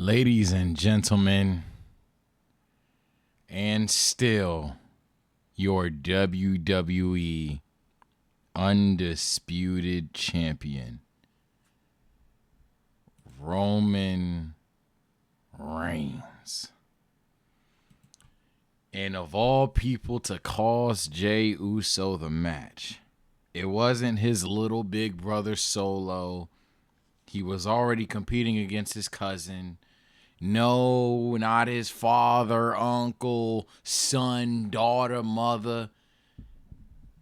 Ladies and gentlemen, and still your WWE undisputed champion, Roman Reigns. And of all people to cause Jey Uso the match, it wasn't his little big brother Solo. He was already competing against his cousin. No, not his father, uncle, son, daughter, mother.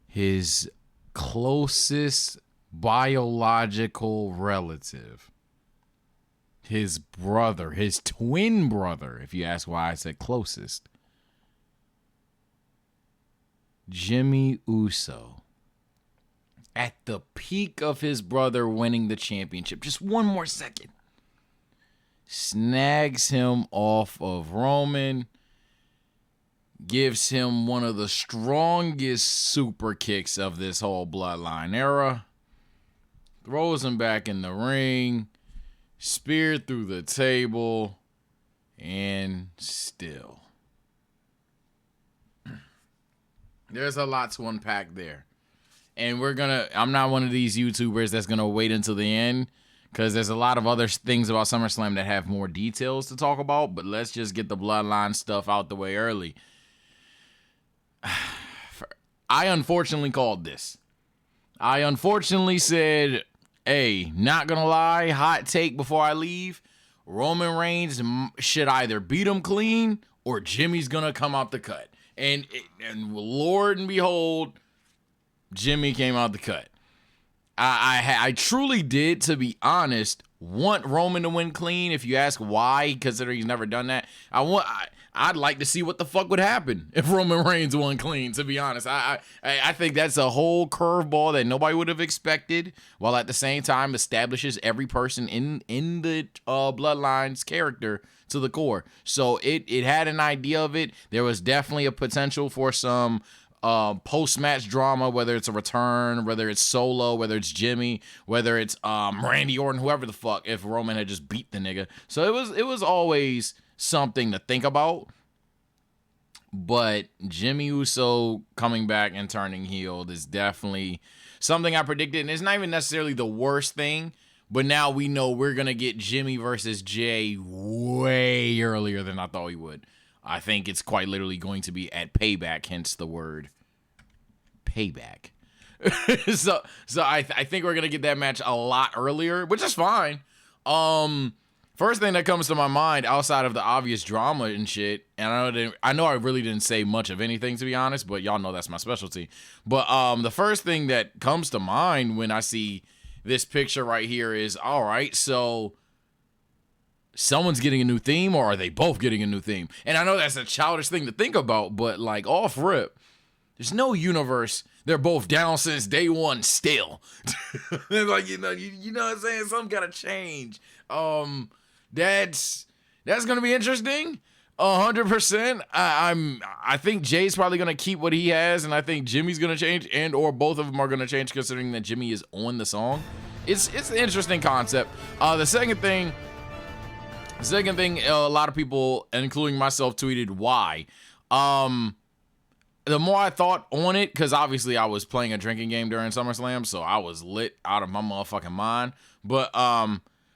His closest biological relative. His brother, his twin brother, if you ask why I said closest. Jimmy Uso. At the peak of his brother winning the championship, just one more second, snags him off of Roman, gives him one of the strongest super kicks of this whole bloodline era, throws him back in the ring, spear through the table, and still. There's a lot to unpack there. And I'm not one of these YouTubers that's going to wait until the end, because there's a lot of other things about SummerSlam that have more details to talk about, but let's just get the bloodline stuff out the way early. I unfortunately called this. I unfortunately said, hey, not going to lie, hot take before I leave, Roman Reigns should either beat him clean or Jimmy's going to come out the cut. And Lord and behold, Jimmy came out the cut. I truly did, to be honest, want Roman to win clean. If you ask why, considering he's never done that, I'd like to see what the fuck would happen if Roman Reigns won clean, to be honest. I think that's a whole curveball that nobody would have expected, while at the same time establishes every person in the Bloodline's character to the core. So it had an idea of it. There was definitely a potential for some post-match drama, whether it's a return, whether it's Solo, whether it's Jimmy, whether it's Randy Orton, whoever the fuck, if Roman had just beat the nigga. So it was always something to think about. But Jimmy Uso coming back and turning heel is definitely something I predicted, and it's not even necessarily the worst thing, but now we know we're gonna get Jimmy versus Jey way earlier than I thought we would. I think it's quite literally going to be at Payback, hence the word payback. so I think we're going to get that match a lot earlier, which is fine. First thing that comes to my mind outside of the obvious drama and shit, and I know I really didn't say much of anything, to be honest, but y'all know that's my specialty. But the first thing that comes to mind when I see this picture right here is, all right, so someone's getting a new theme, or are they both getting a new theme? And I know that's a childish thing to think about, but like off rip, there's no universe they're both down since day one still. Like, you know what I'm saying? Something gotta change. That's gonna be interesting. 100%. I think Jay's probably gonna keep what he has, and I think Jimmy's gonna change, and or both of them are gonna change, considering that Jimmy is on the song. It's an interesting concept. The second thing, a lot of people, including myself, tweeted why. The more I thought on it, because obviously I was playing a drinking game during SummerSlam, so I was lit out of my motherfucking mind. But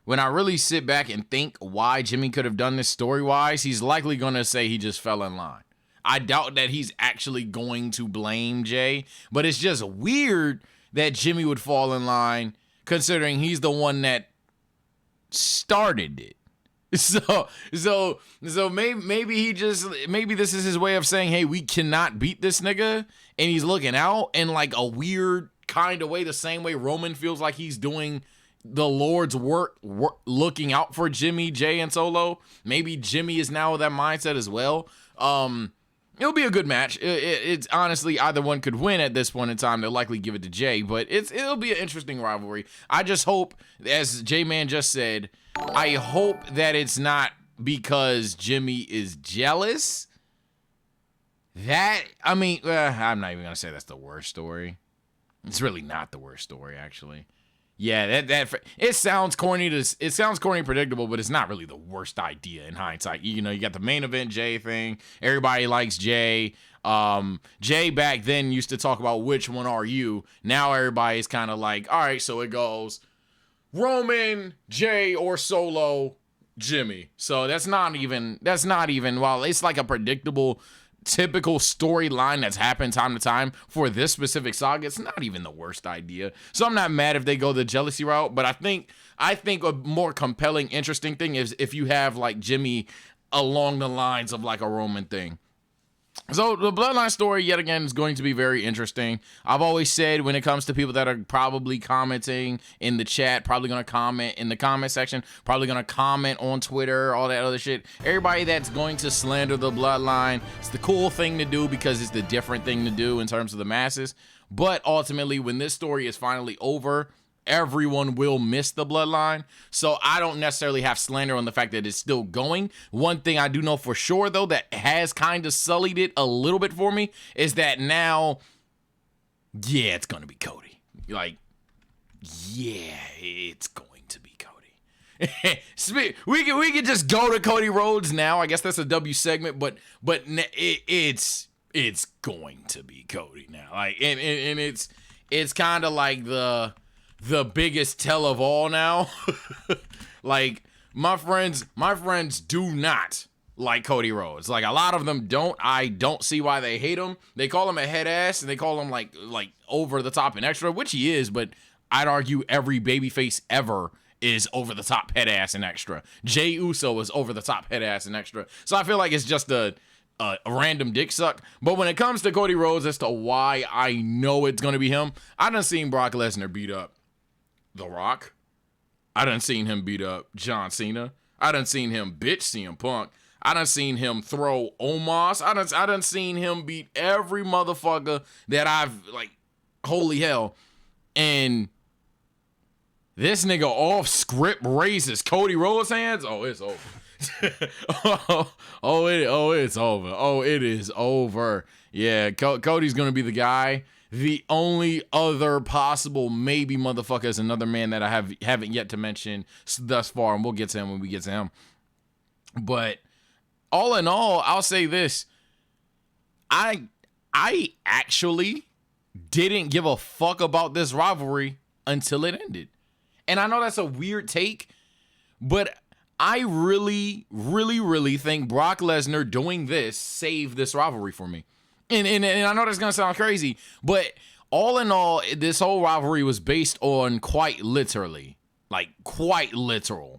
when I really sit back and think why Jimmy could have done this story-wise, he's likely going to say he just fell in line. I doubt that he's actually going to blame Jey, but it's just weird that Jimmy would fall in line, considering he's the one that started it. So maybe this is his way of saying, hey, we cannot beat this nigga, and he's looking out in like a weird kind of way, the same way Roman feels like he's doing the Lord's work looking out for Jimmy, Jey, and Solo. Maybe Jimmy is now with that mindset as well. It'll be a good match. It's honestly, either one could win at this point in time. They'll likely give it to Jey, but it'll be an interesting rivalry. I just hope, as J-Man just said, I hope that it's not because Jimmy is jealous. I'm not even going to say that's the worst story. It's really not the worst story, actually. Yeah, it sounds corny it sounds corny and predictable, but it's not really the worst idea in hindsight. You know, you got the main event Jay thing. Everybody likes Jay. Jay back then used to talk about which one are you. Now everybody's kind of like, all right, so it goes Roman, Jay, or Solo, Jimmy. So that's not even while it's like a predictable typical storyline that's happened time to time for this specific saga, it's not even the worst idea. So I'm not mad if they go the jealousy route, but I think a more compelling, interesting thing is if you have like Jimmy along the lines of like a Roman thing. So the Bloodline story, yet again, is going to be very interesting. I've always said when it comes to people that are probably commenting in the chat, probably going to comment in the comment section, probably going to comment on Twitter, all that other shit. Everybody that's going to slander the Bloodline, it's the cool thing to do because it's the different thing to do in terms of the masses. But ultimately, when this story is finally over, everyone will miss the Bloodline. So I don't necessarily have slander on the fact that it's still going. One thing I do know for sure, though, that has kind of sullied it a little bit for me is that now, yeah, it's going to be Cody. Like, yeah, it's going to be Cody. we can just go to Cody Rhodes now. I guess that's a W segment, but it's going to be Cody now. Like, and it's kind of like the biggest tell of all now. Like, my friends do not like Cody Rhodes. Like, a lot of them don't. I don't see why they hate him. They call him a head ass, and they call him like over the top and extra, which he is, but I'd argue every babyface ever is over the top head ass and extra. Jey Uso is over the top head ass and extra. So I feel like it's just a random dick suck. But when it comes to Cody Rhodes as to why I know it's going to be him, I done seen Brock Lesnar beat up The Rock. I done seen him beat up John Cena. I done seen him bitch CM Punk. I done seen him throw Omos. I done seen him beat every motherfucker that I've, like, holy hell. And this nigga off script raises Cody Rhodes' hands. Oh, it's over. It's over. Oh, it is over. Yeah, Cody's gonna be the guy. The only other possible maybe motherfucker is another man that I haven't yet to mention thus far, and we'll get to him when we get to him. But all in all, I'll say this. I actually didn't give a fuck about this rivalry until it ended. And I know that's a weird take, but I really, really, really think Brock Lesnar doing this saved this rivalry for me. And I know that's going to sound crazy, but all in all, this whole rivalry was based on quite literal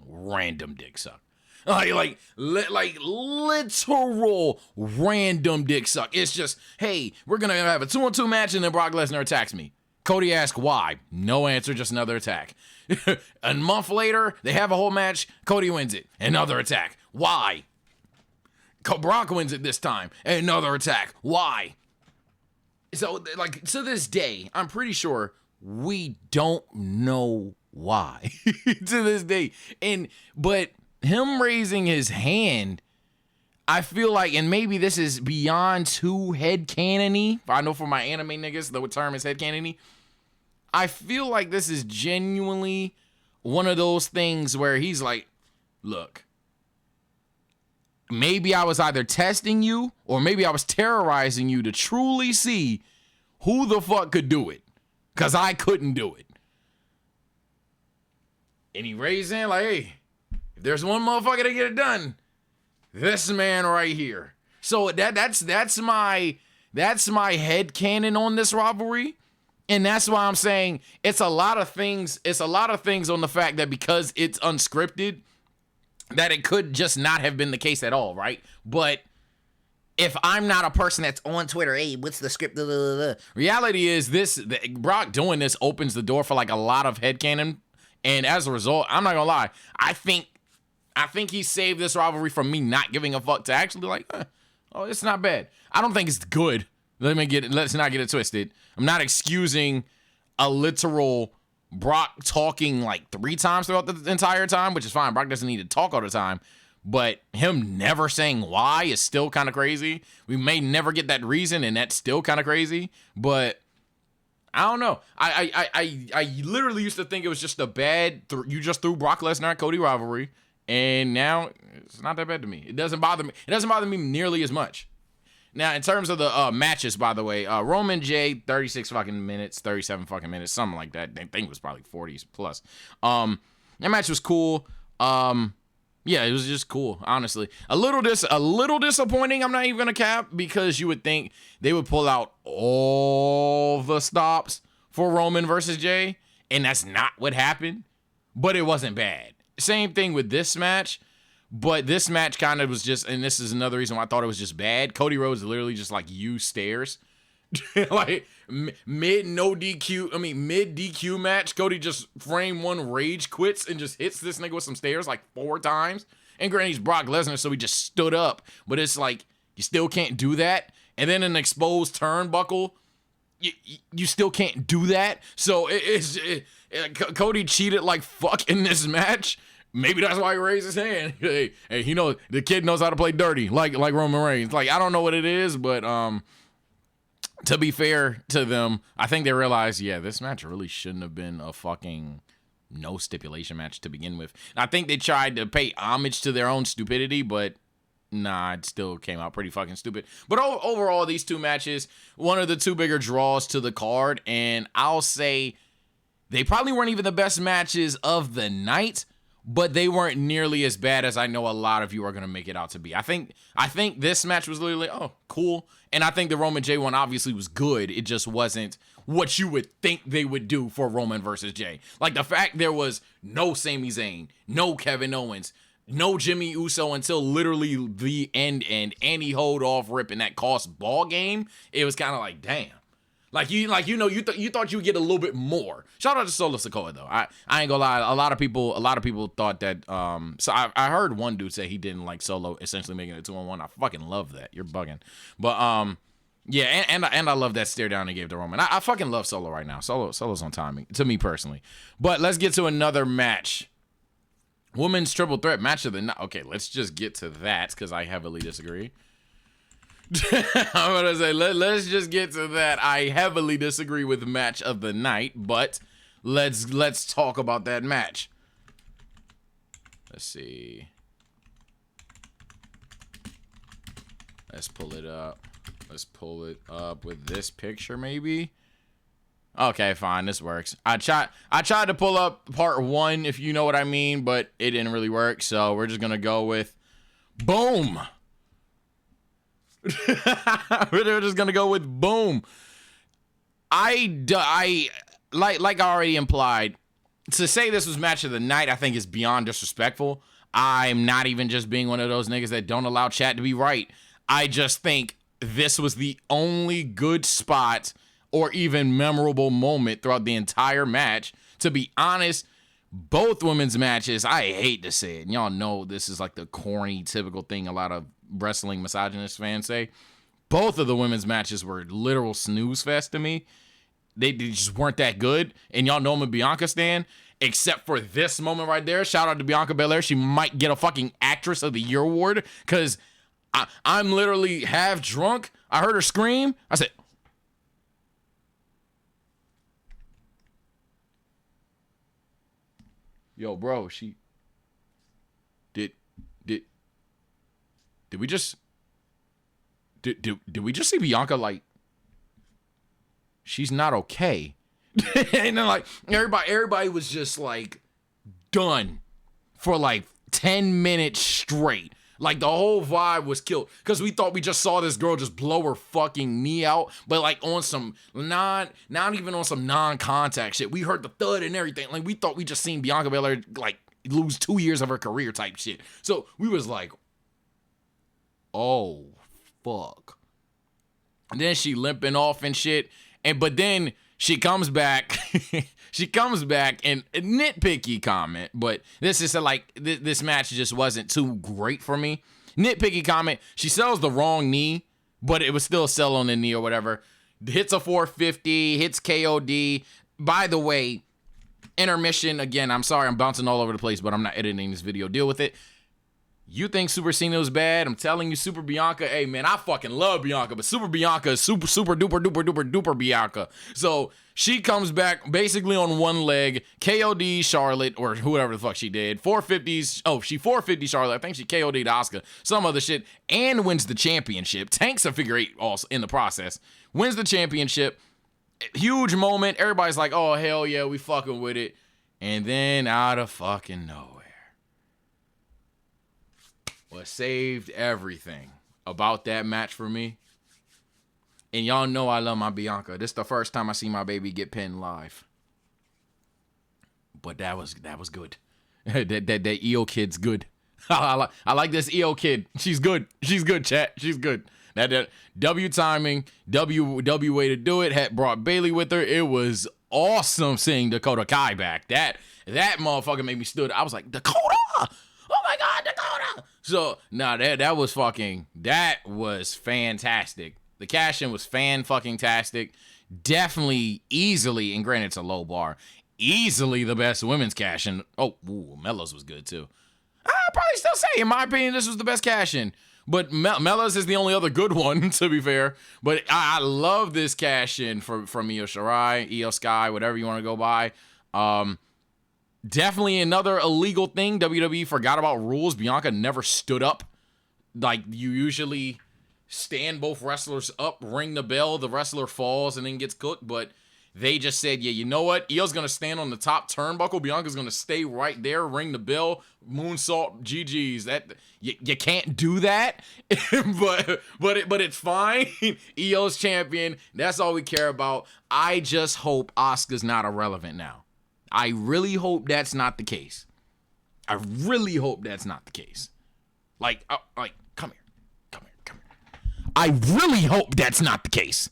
random dick suck. Like literal random dick suck. It's just, hey, we're going to have a 2-on-2 match and then Brock Lesnar attacks me. Cody asks why. No answer, just another attack. A month later, they have a whole match. Cody wins it. Another attack. Why? Brock wins it this time. Another attack. Why? So, like, to this day, I'm pretty sure we don't know why. To this day. But him raising his hand, I feel like, and maybe this is beyond too headcanon-y. I know for my anime niggas, the term is headcanon-y. I feel like this is genuinely one of those things where he's like, look, maybe I was either testing you or maybe I was terrorizing you to truly see who the fuck could do it. Because I couldn't do it. And he raised in like, hey, if there's one motherfucker to get it done, this man right here. So that's my headcanon on this rivalry. And that's why I'm saying it's a lot of things on the fact that because it's unscripted, that it could just not have been the case at all, right? But if I'm not a person that's on Twitter, hey, what's the script? Blah, blah, blah. Reality is Brock doing this opens the door for like a lot of headcanon. And as a result, I'm not gonna lie, I think he saved this rivalry from me not giving a fuck to actually like, oh, it's not bad. I don't think it's good. Let's not get it twisted. I'm not excusing a literal Brock talking like 3 times throughout the entire time, which is fine. Brock doesn't need to talk all the time. But him never saying why is still kind of crazy. We may never get that reason, and that's still kind of crazy. But I don't know. I literally used to think it was just a bad. You just threw Brock Lesnar and Cody rivalry, and now it's not that bad to me. It doesn't bother me. It doesn't bother me nearly as much. Now, in terms of the matches, by the way, Roman J, 36 fucking minutes, 37 fucking minutes, something like that. I think it was probably 40s plus. That match was cool. Yeah, it was just cool, honestly. A little disappointing, I'm not even gonna cap, because you would think they would pull out all the stops for Roman versus Jay, and that's not what happened, but it wasn't bad. Same thing with this match. But this match kind of was just, and this is another reason why I thought it was just bad. Cody Rhodes literally just like used stairs. Like mid DQ match, Cody just frame one rage quits and just hits this nigga with some stairs like 4 times. And granted, he's Brock Lesnar, so he just stood up. But it's like, you still can't do that. And then an exposed turnbuckle, you still can't do that. So Cody cheated like fuck in this match. Maybe that's why he raised his hand. Hey, you know, the kid knows how to play dirty, like Roman Reigns. Like, I don't know what it is, but to be fair to them, I think they realized, yeah, this match really shouldn't have been a fucking no stipulation match to begin with. I think they tried to pay homage to their own stupidity, but nah, it still came out pretty fucking stupid. But overall, these 2 matches, one of the 2 bigger draws to the card, and I'll say they probably weren't even the best matches of the night, but they weren't nearly as bad as I know a lot of you are going to make it out to be. I think this match was literally, oh, cool. And I think the Roman J one obviously was good. It just wasn't what you would think they would do for Roman versus Jay. Like the fact there was no Sami Zayn, no Kevin Owens, no Jimmy Uso until literally the end, and he hold off ripping that cost ball game. It was kind of like, damn. You thought you would get a little bit more. Shout out to Solo Sikoa though. I ain't gonna lie. A lot of people thought that. So I heard one dude say he didn't like Solo essentially making it 2-on-1. I fucking love that. You're bugging. But yeah, and I love that stare down he gave to Roman. I fucking love Solo right now. Solo's on timing to me personally. But let's get to another match. Women's triple threat match of the night. Okay, let's just get to that because I heavily disagree. I'm gonna say let's just get to that. I heavily disagree with the match of the night, but let's talk about that match. Let's see. Let's pull it up. Let's pull it up with this picture, maybe. Okay, fine. This works. I tried to pull up part 1, if you know what I mean, but it didn't really work. So we're just gonna go with boom. We're just gonna go with boom. I like I already implied, to say this was match of the night, I think is beyond disrespectful. I'm not even just being one of those niggas that don't allow chat to be right. I just think this was the only good spot or even memorable moment throughout the entire match. To be honest, both women's matches, I hate to say it, and y'all know this is like the corny, typical thing a lot of wrestling misogynist fans say. Both of the women's matches were literal snooze fest to me. They just weren't that good. And y'all know I'm a Bianca stan, except for this moment right there. Shout out to Bianca Belair. She might get a fucking Actress of the Year award, because I'm literally half drunk. I heard her scream. I said, yo, bro, she did we just did we just see Bianca, like, she's not okay? And then like everybody was just like done for like 10 minutes straight. Like the whole vibe was killed because we thought we just saw this girl just blow her fucking knee out, but like on some not even on some non-contact shit. We heard the thud and everything. Like we thought we just seen Bianca Belair like lose 2 years of her career type shit. So we was like, oh fuck. And then she limping off and shit. But then she comes back. She comes back, and a nitpicky comment, but this is this match just wasn't too great for me. Nitpicky comment, she sells the wrong knee, but it was still a sell on the knee or whatever. Hits a 450, hits KOD. By the way, intermission, again, I'm sorry I'm bouncing all over the place, but I'm not editing this video. Deal with it. You think Super Cena was bad? I'm telling you, Super Bianca. Hey man, I fucking love Bianca, but Super Bianca is super duper duper duper duper Bianca. So she comes back basically on one leg, KOD Charlotte or whoever the fuck she did. 450s. Oh, she 450 Charlotte. I think she KOD'd Asuka. Some other shit, and wins the championship. Tanks a figure 8 also in the process. Wins the championship. Huge moment. Everybody's like, oh hell yeah, we fucking with it. And then out of fucking nowhere, what saved everything about that match for me, and y'all know I love my Bianca. This is the first time I see my baby get pinned live. But that was good. that EO kid's good. I like this EO kid. She's good. She's good, chat. She's good. That W timing, W way to do it. Brought Bailey with her. It was awesome seeing Dakota Kai back. That motherfucker made me stood. I was like, Dakota! Oh my God, Dakota! So, nah, that was fantastic. The cash-in was fan-fucking-tastic. Definitely, easily, and granted it's a low bar, easily the best women's cash-in. Oh, Melo's was good too. I'll probably still say, in my opinion, this was the best cash-in. But Melo's is the only other good one, to be fair. But I love this cash-in from Io Shirai, Io Sky, whatever you want to go by. Definitely another illegal thing. WWE forgot about rules. Bianca never stood up. Like, you usually stand both wrestlers up, ring the bell, the wrestler falls and then gets cooked. But they just said, yeah, you know what? Io's going to stand on the top turnbuckle. Bianca's going to stay right there, ring the bell, moonsault, GG's. That you can't do that, but it's fine. Io's champion. That's all we care about. I just hope Asuka's not irrelevant now. I really hope that's not the case. I really hope that's not the case. Like, come here. I really hope that's not the case.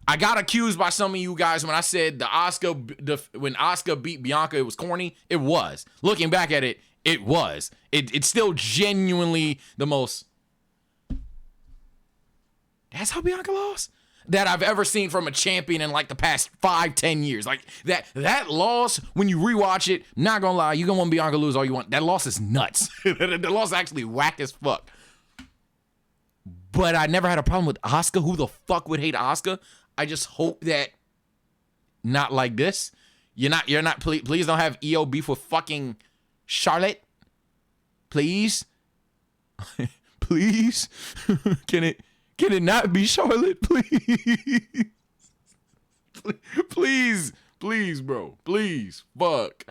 I got accused by some of you guys when I said when Asuka beat Bianca, it was corny. It was. Looking back at it, it was. It's still genuinely the most. That's how Bianca lost? That I've ever seen from a champion in like the past 5-10 years. Like that loss, when you rewatch it, not gonna lie, you gonna want Bianca lose all you want. That loss is nuts. The loss is actually whack as fuck. But I never had a problem with Asuka. Who the fuck would hate Asuka? I just hope that not like this. You're not. Please don't have EO beef with fucking Charlotte. Please, please. Can it not be Charlotte, please? Please, bro. Please. Fuck.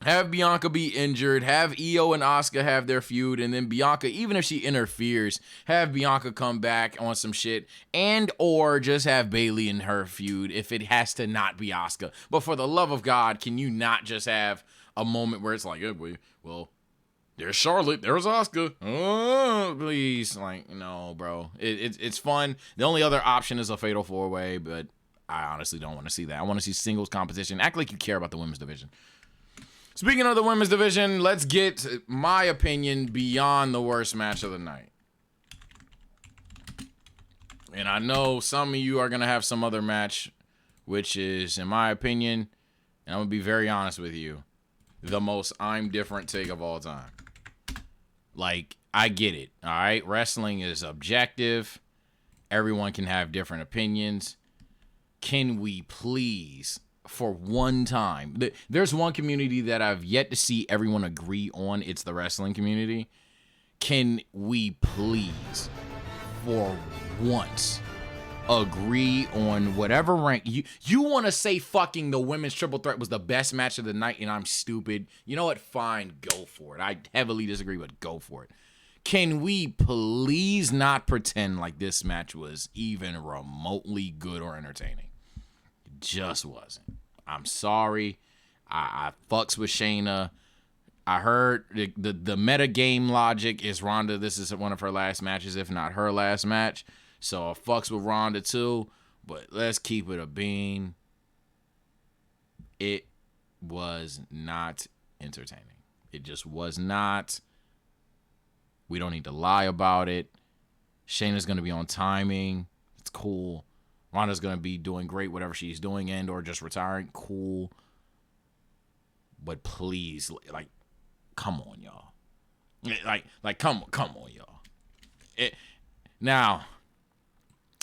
Have Bianca be injured. Have Io and Asuka have their feud. And then Bianca, even if she interferes, have Bianca come back on some shit. And or just have Bailey in her feud if it has to not be Asuka. But for the love of God, can you not just have a moment where it's like, well, there's Charlotte, there's Asuka. Oh, please. Like, no, bro. It's fun. The only other option is a fatal 4-way, but I honestly don't want to see that. I want to see singles competition. Act like you care about the women's division. Speaking of the women's division, let's get my opinion beyond the worst match of the night. And I know some of you are going to have some other match, which is, in my opinion, and I'm going to be very honest with you, the most I'm different take of all time. Like, I get it, all right? Wrestling is objective. Everyone can have different opinions. Can we please, for one time, there's one community that I've yet to see everyone agree on. It's the wrestling community. Can we please, for once, agree on whatever rank you want to say? Fucking the women's triple threat was the best match of the night and I'm stupid. You know what? Fine, go for it. I heavily disagree, but go for it. Can we please not pretend like this match was even remotely good or entertaining? It just wasn't. I'm sorry. I fucks with Shayna. I heard the meta game logic is Ronda. This is one of her last matches, if not her last match. So I fucks with Ronda too, but let's keep it a bean. It was not entertaining. It just was not. We don't need to lie about it. Shayna's going to be on timing. It's cool. Ronda's going to be doing great, whatever she's doing, and or just retiring. Cool. But please, like, come on, y'all. Like, come on, y'all. Now,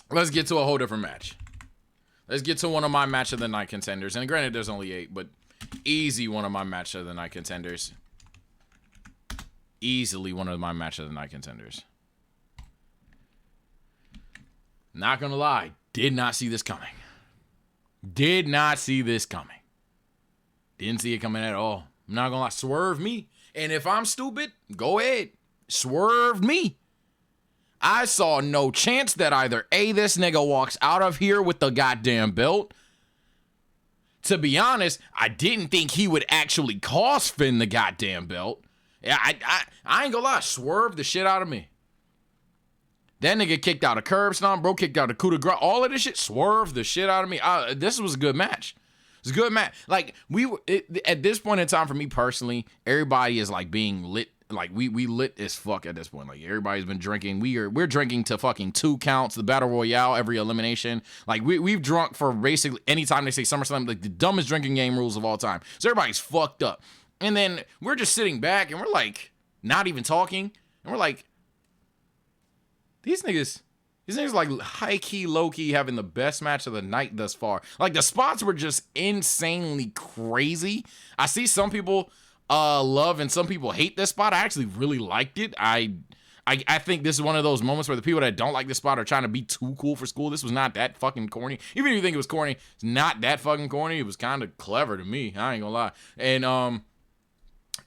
let's get to a whole different match. Let's get to one of my match of the night contenders. And granted, there's only 8, but easy one of my match of the night contenders. Easily one of my match of the night contenders. Not gonna lie, did not see this coming. Did not see this coming. Didn't see it coming at all. I'm not gonna lie, swerve me. And if I'm stupid, go ahead. Swerve me. I saw no chance that either A, this nigga walks out of here with the goddamn belt. To be honest, I didn't think he would actually cost Finn the goddamn belt. I ain't gonna lie, swerve the shit out of me. That nigga kicked out a curb stomp, bro, kicked out a coup de grace. All of this shit swerved the shit out of me. This was a good match. It's a good match. Like, at this point in time, for me personally, everybody is like being lit. Like, we lit as fuck at this point. Like, everybody's been drinking. We're drinking to fucking 2 counts, the Battle Royale, every elimination. Like, we've drunk for basically anytime they say SummerSlam, like the dumbest drinking game rules of all time. So everybody's fucked up. And then we're just sitting back and we're like, not even talking. And we're like, these niggas like high-key, low-key having the best match of the night thus far. Like, the spots were just insanely crazy. I see some people love and some people hate this spot. I actually really liked it. I think this is one of those moments where the people that don't like this spot are trying to be too cool for school. This was not that fucking corny. Even if you think it was corny, it's not that fucking corny. It was kind of clever to me. I ain't gonna lie. And,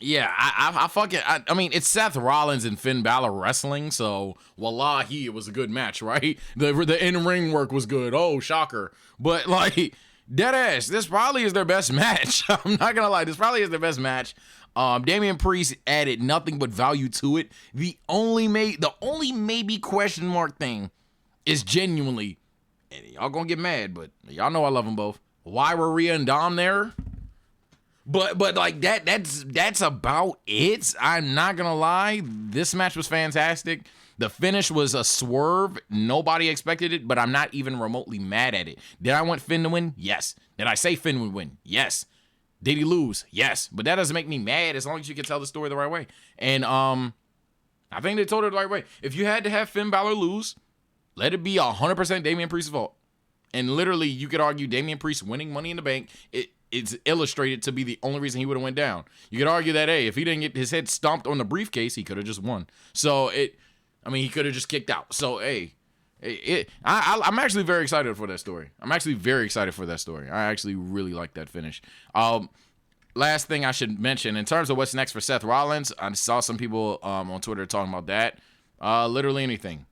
yeah, I mean, it's Seth Rollins and Finn Balor wrestling, so wallahi, it was a good match, right? The in-ring work was good. Oh, shocker. But, like, deadass, this probably is their best match. I'm not gonna lie, this probably is their best match. Damian Priest added nothing but value to it. The only maybe question mark thing is genuinely, and y'all gonna get mad, but y'all know I love them both. Why were Rhea and Dom there? But like that's about it. I'm not gonna lie. This match was fantastic. The finish was a swerve. Nobody expected it, but I'm not even remotely mad at it. Did I want Finn to win? Yes. Did I say Finn would win? Yes. Did he lose? Yes. But that doesn't make me mad as long as you can tell the story the right way. And I think they told it the right way. If you had to have Finn Balor lose, let it be 100% Damian Priest's fault. And literally, you could argue Damian Priest winning Money in the Bank, it's illustrated to be the only reason he would have went down. You could argue that, hey, if he didn't get his head stomped on the briefcase, he could have just won. So, he could have just kicked out. So, hey, I'm actually very excited for that story. I actually really like that finish. Last thing I should mention, in terms of what's next for Seth Rollins, I saw some people on Twitter talking about that. Literally anything.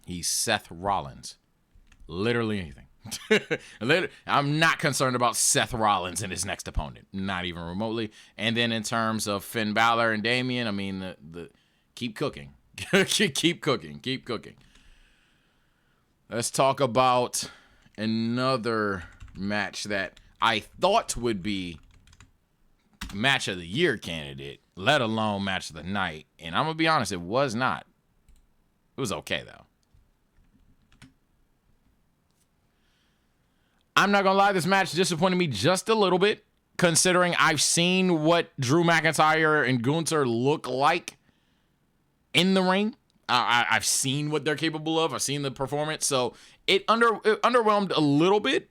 He's Seth Rollins. Literally anything. I'm not concerned about Seth Rollins and his next opponent, not even remotely. And then in terms of Finn Balor and Damian, I mean, the keep cooking, keep cooking. Let's talk about another match that I thought would be match of the year candidate, let alone match of the night. And I'm gonna be honest, it was not. It was okay though. I'm not gonna lie, this match disappointed me just a little bit, considering I've seen what Drew McIntyre and Gunther look like in the ring. I've seen what they're capable of. I've seen the performance, so it underwhelmed a little bit,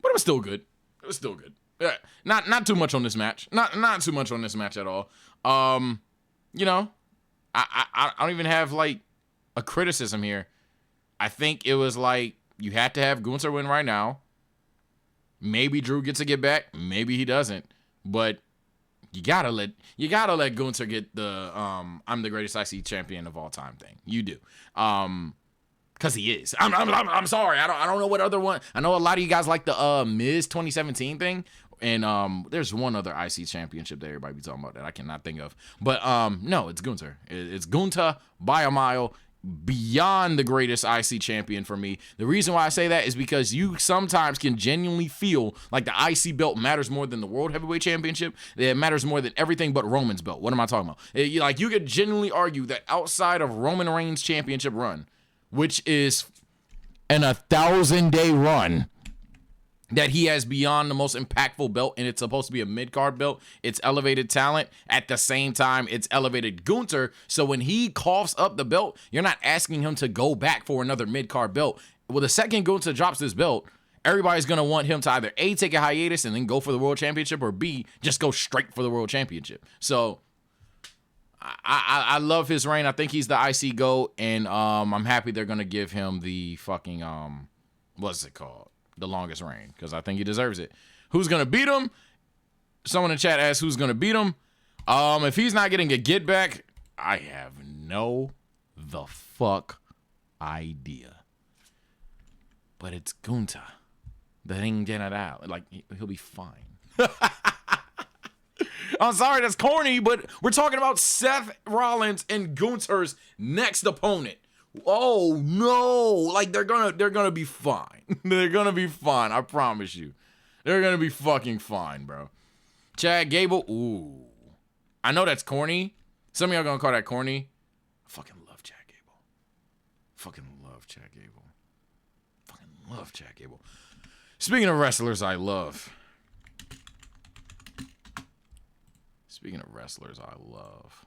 but it was still good. Not too much on this match. Not too much on this match at all. I don't even have like a criticism here. I think it was like you had to have Gunther win right now. Maybe Drew gets to get back. Maybe he doesn't. But you gotta let Gunther get the I'm the greatest IC champion of all time thing. You do. Cause he is. I'm sorry. I don't know what other one. I know a lot of you guys like the Miz 2017 thing. And there's one other IC championship that everybody be talking about that I cannot think of. But no, it's Gunther. It's Gunther by a mile. Beyond the greatest IC champion for me. The reason why I say that is because you sometimes can genuinely feel like the IC belt matters more than the World Heavyweight Championship. It matters more than everything but Roman's belt. What am I talking about? You could genuinely argue that outside of Roman Reigns' championship run, which is an 1,000-day run, that he has beyond the most impactful belt, and it's supposed to be a mid-card belt. It's elevated talent. At the same time, it's elevated Gunther. So when he coughs up the belt, you're not asking him to go back for another mid-card belt. Well, the second Gunther drops this belt, everybody's going to want him to either A, take a hiatus and then go for the world championship, or B, just go straight for the world championship. So I love his reign. I think he's the IC GOAT, and I'm happy they're going to give him the fucking, what's it called? The longest reign, because I think he deserves it. Who's going to beat him? Someone in chat asked who's going to beat him. If he's not getting a get back, I have no the fuck idea. But it's Gunther. The thing general. Like, he'll be fine. I'm sorry, that's corny, but we're talking about Seth Rollins and Gunther's next opponent. Oh no, like they're gonna be fine. They're gonna be fine, I promise you. They're gonna be fucking fine, bro. Chad Gable, ooh. I know that's corny. Some of y'all gonna call that corny. I fucking love Chad Gable. Fucking love Chad Gable. Fucking love Chad Gable. Speaking of wrestlers I love. Speaking of wrestlers I love.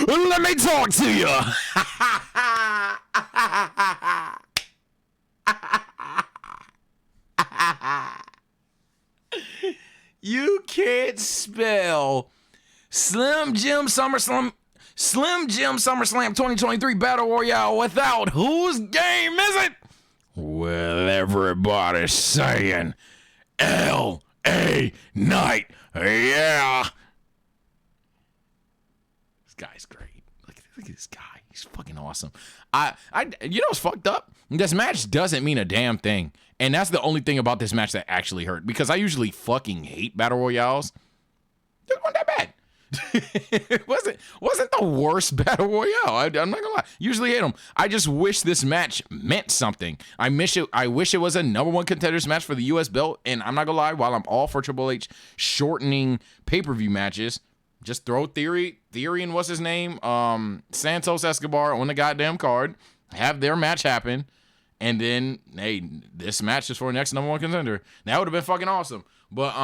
Let me talk to you. You can't spell Slim Jim SummerSlam 2023 Battle Royale without whose game is it? Well, everybody's saying L.A. Knight. Yeah. This guy's great. Look at this guy. He's fucking awesome. You know what's fucked up? This match doesn't mean a damn thing. And that's the only thing about this match that actually hurt, because I usually fucking hate battle royales. It wasn't that bad. It wasn't the worst battle royale. I'm not gonna lie. Usually hate them. I just wish this match meant something. I wish it was a #1 contenders match for the US belt. And I'm not gonna lie, while I'm all for Triple H shortening pay-per-view matches, just throw Theory and what's his name? Santos Escobar on the goddamn card. Have their match happen. And then, hey, this match is for next #1 contender. That would have been fucking awesome. But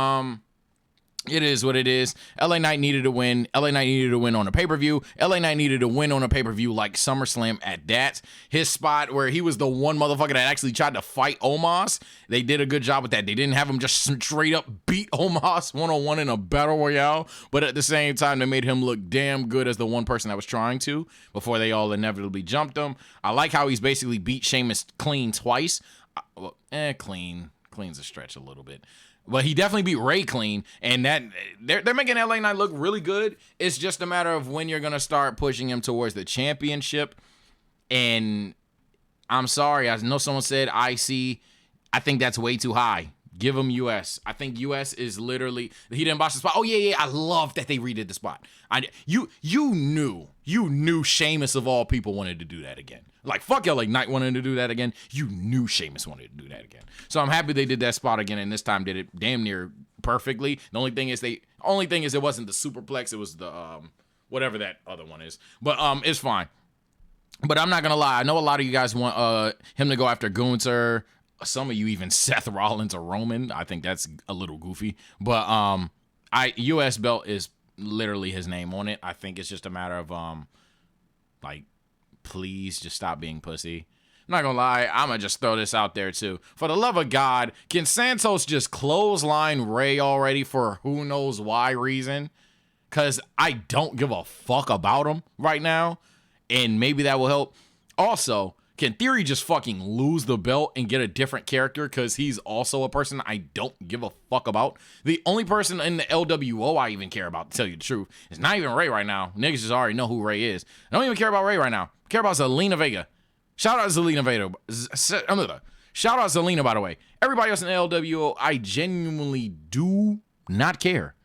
it is what it is. LA Knight needed to win. LA Knight needed to win on a pay-per-view. LA Knight needed to win on a pay-per-view like SummerSlam at that. His spot where he was the one motherfucker that actually tried to fight Omos. They did a good job with that. They didn't have him just straight up beat Omos one-on-one in a battle royale. But at the same time, they made him look damn good as the one person that was trying to before they all inevitably jumped him. I like how he's basically beat Sheamus clean twice. Clean's a stretch a little bit. But he definitely beat Ray clean, and that they're making LA Knight look really good. It's just a matter of when you're gonna start pushing him towards the championship. And I'm sorry, I know someone said IC. I think that's way too high. Give him US. I think US is literally, he didn't botch the spot. Oh yeah. I love that they redid the spot. You knew Sheamus of all people wanted to do that again. Like, fuck LA Knight wanted to do that again. You knew Sheamus wanted to do that again. So I'm happy they did that spot again, and this time did it damn near perfectly. The only thing is it wasn't the superplex. It was the whatever that other one is. But it's fine. But I'm not gonna lie. I know a lot of you guys want him to go after Gunther. Some of you even Seth Rollins or Roman. I think that's a little goofy. But US belt is literally his name on it. I think it's just a matter of like, please just stop being pussy. I'm not gonna lie, I'm gonna just throw this out there too. For the love of God, can Santos just clothesline Ray already for who knows why reason? Because I don't give a fuck about him right now, and maybe that will help. Also, can Theory just fucking lose the belt and get a different character, because he's also a person I don't give a fuck about? The only person in the LWO I even care about, to tell you the truth, is not even Ray right now. Niggas just already know who Ray is. I don't even care about Ray right now. I care about Zelina Vega. Shout out to Zelina Vega. Shout out Zelina, by the way. Everybody else in LWO, I genuinely do not care.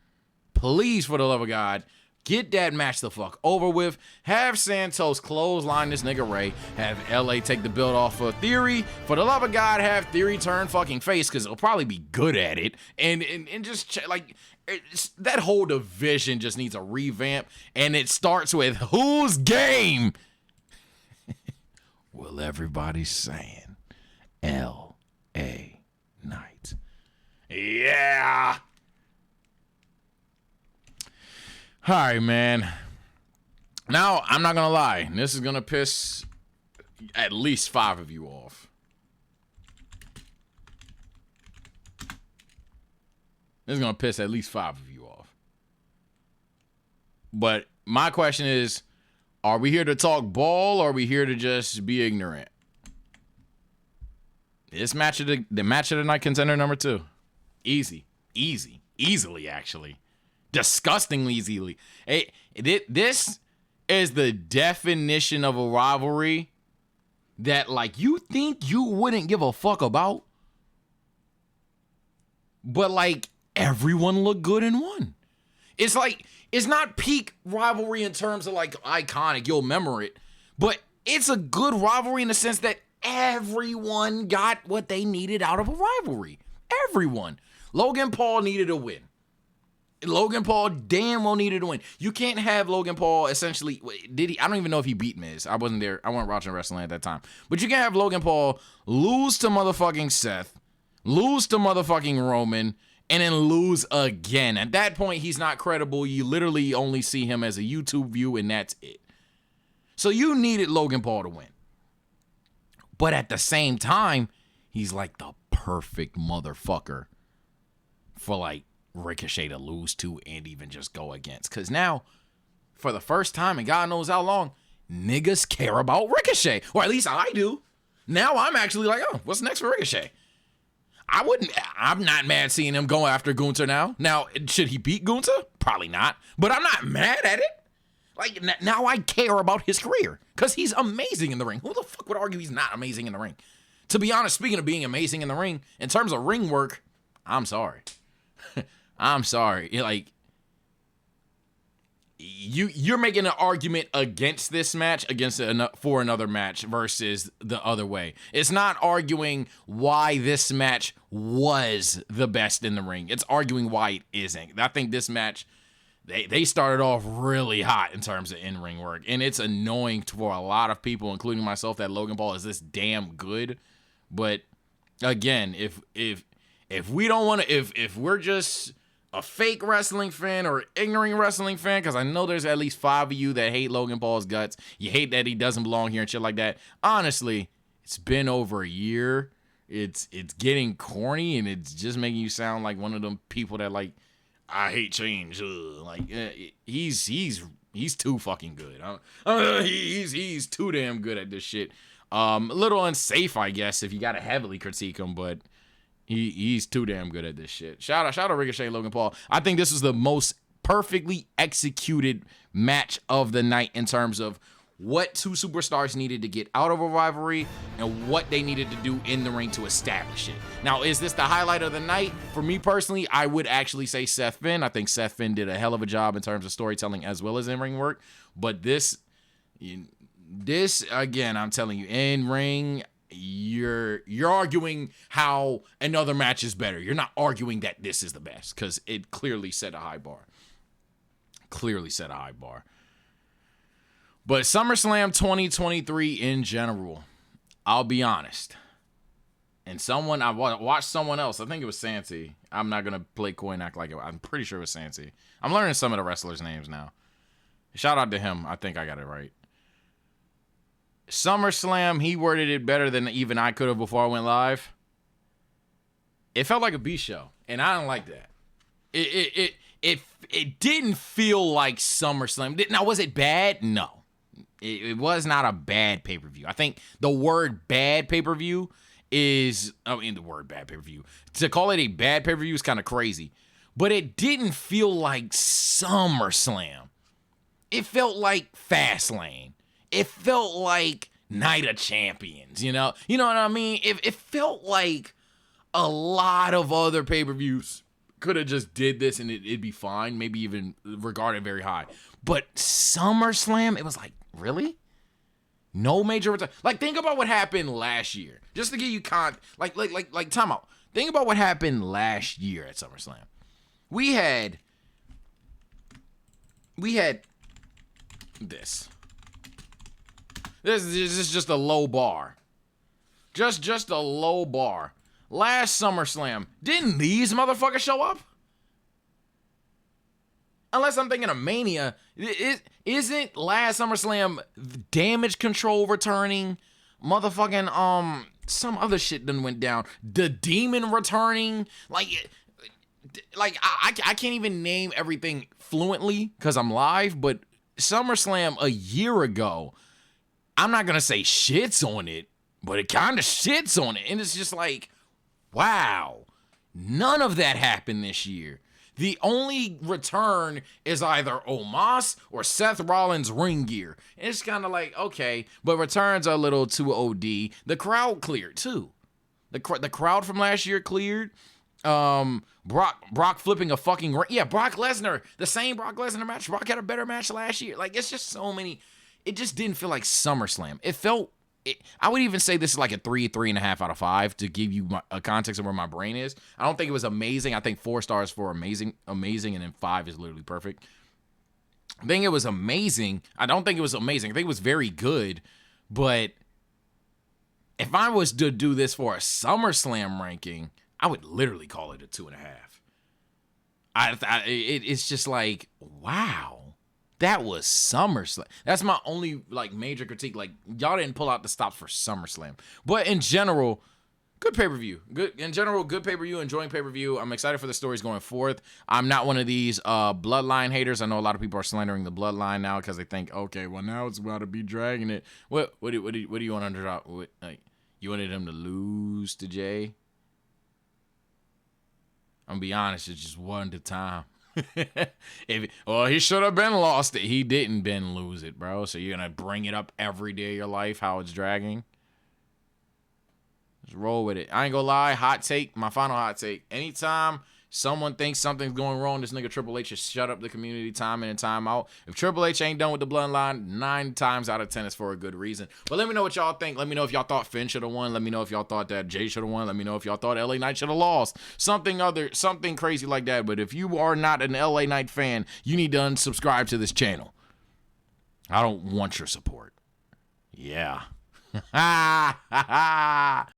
Please, for the love of God, get that match the fuck over with. Have Santos clothesline this nigga Ray. Have LA take the belt off of Theory. For the love of God, have Theory turn fucking face, because it'll probably be good at it. And just like, that whole division just needs a revamp. And it starts with whose game? Well, everybody's saying L.A. Knight. Yeah. All right, man. Now, I'm not going to lie. This is going to piss at least 5 of you off. This is going to piss at least 5 of you off. But my question is, are we here to talk ball, or are we here to just be ignorant? This match of the match of the night contender number 2. Easily, actually. Disgustingly easily. Hey, this is the definition of a rivalry that, like, you think you wouldn't give a fuck about, but, like, everyone looked good and won. It's like, it's not peak rivalry in terms of, like, iconic, you'll remember it, but it's a good rivalry in the sense that everyone got what they needed out of a rivalry. Everyone. Logan Paul needed a win. Logan Paul damn well needed to win. You can't have Logan Paul essentially, did he? I don't even know if he beat Miz. I wasn't there. I wasn't watching wrestling at that time. But you can't have Logan Paul lose to motherfucking Seth, lose to motherfucking Roman, and then lose again. At that point, he's not credible. You literally only see him as a YouTube view, and that's it. So you needed Logan Paul to win. But at the same time, he's like the perfect motherfucker for, like, Ricochet to lose to and even just go against. Because now, for the first time in God knows how long, niggas care about Ricochet. Or at least I do. Now I'm actually like, oh, what's next for Ricochet? I'm not mad seeing him go after Gunther now. Now, should he beat Gunther? Probably not. But I'm not mad at it. Like, now I care about his career. Because he's amazing in the ring. Who the fuck would argue he's not amazing in the ring? To be honest, speaking of being amazing in the ring, in terms of ring work, I'm sorry. I'm sorry. Like, you're making an argument against this match, for another match versus the other way. It's not arguing why this match was the best in the ring. It's arguing why it isn't. I think this match, they started off really hot in terms of in-ring work, and it's annoying for a lot of people, including myself, that Logan Paul is this damn good. But again, if we don't want to, if we're just a fake wrestling fan or ignorant wrestling fan, because I know there's at least 5 of you that hate Logan Paul's guts. You hate that he doesn't belong here and shit like that. Honestly, it's been over a year. It's getting corny, and it's just making you sound like one of them people that, like, I hate change. Like, he's too fucking good. He's too damn good at this shit. A little unsafe, I guess, if you gotta heavily critique him, but he's too damn good at this shit. Shout out Ricochet and Logan Paul. I think this is the most perfectly executed match of the night in terms of what 2 superstars needed to get out of a rivalry and what they needed to do in the ring to establish it. Now, is this the highlight of the night? For me personally, I would actually say Seth Finn. I think Seth Finn did a hell of a job in terms of storytelling as well as in-ring work. But this again, I'm telling you, in-ring, you're arguing how another match is better. You're not arguing that this is the best, because it clearly set a high bar. But SummerSlam 2023 in general, I'll be honest. And I watched someone else. I think it was Santi. I'm not going to play coy act like it. I'm pretty sure it was Santi. I'm learning some of the wrestlers' names now. Shout out to him. I think I got it right. SummerSlam, he worded it better than even I could have before I went live. It felt like a B show, and I don't like that. It didn't feel like SummerSlam. Now, was it bad? No. It was not a bad pay-per-view. I think the word bad pay-per-view is, the word bad pay-per-view. To call it a bad pay-per-view is kind of crazy. But it didn't feel like SummerSlam. It felt like Fastlane. It felt like Night of Champions, you know what I mean? It felt like a lot of other pay-per-views could have just did this and it'd be fine, maybe even regarded very high. But SummerSlam, it was like, really? No major return. Like, think about what happened last year. Just to give you like time out. Think about what happened last year at SummerSlam. We had this. This is just a low bar. Just a low bar. Last SummerSlam, didn't these motherfuckers show up? Unless I'm thinking of Mania, isn't last SummerSlam Damage Control returning? Motherfucking some other shit done went down. The Demon returning, like I can't even name everything fluently because I'm live. But SummerSlam a year ago, I'm not gonna say shits on it, but it kind of shits on it, and it's just like, wow, none of that happened this year. The only return is either Omos or Seth Rollins ring gear. And it's kind of like, okay, but returns are a little too OD. The crowd cleared too. The crowd from last year cleared. Brock flipping a fucking ring. Yeah, Brock Lesnar, the same Brock Lesnar match. Brock had a better match last year. Like, it's just so many. It just didn't feel like SummerSlam. It felt. I would even say this is like a 3.5 out of 5 to give you a context of where my brain is. I don't think it was amazing. I think 4 stars for amazing, and then 5 is literally perfect. I think it was amazing. I don't think it was amazing. I think it was very good. But if I was to do this for a SummerSlam ranking, I would literally call it a 2.5. It's just like, wow. That was SummerSlam. That's my only like major critique. Like, y'all didn't pull out the stops for SummerSlam. But in general, good pay-per-view. Good pay-per-view, enjoying pay-per-view. I'm excited for the stories going forth. I'm not one of these Bloodline haters. I know a lot of people are slandering the Bloodline now because they think, okay, well now it's about to be dragging it. What do you want to drop? You wanted him to lose to Jay? I'm gonna be honest, it's just one at a time. He should have been lost it. He didn't been lose it, bro. So you're gonna bring it up every day of your life, how it's dragging? Just roll with it. I ain't gonna lie, hot take, my final hot take. Anytime someone thinks something's going wrong, this nigga Triple H just shut up the community time in and time out. If Triple H ain't done with the Bloodline, 9 times out of 10 is for a good reason. But let me know what y'all think. Let me know if y'all thought Finn should have won. Let me know if y'all thought that Jay should have won. Let me know if y'all thought LA Knight should have lost. Something crazy like that. But if you are not an LA Knight fan, you need to unsubscribe to this channel. I don't want your support. Yeah.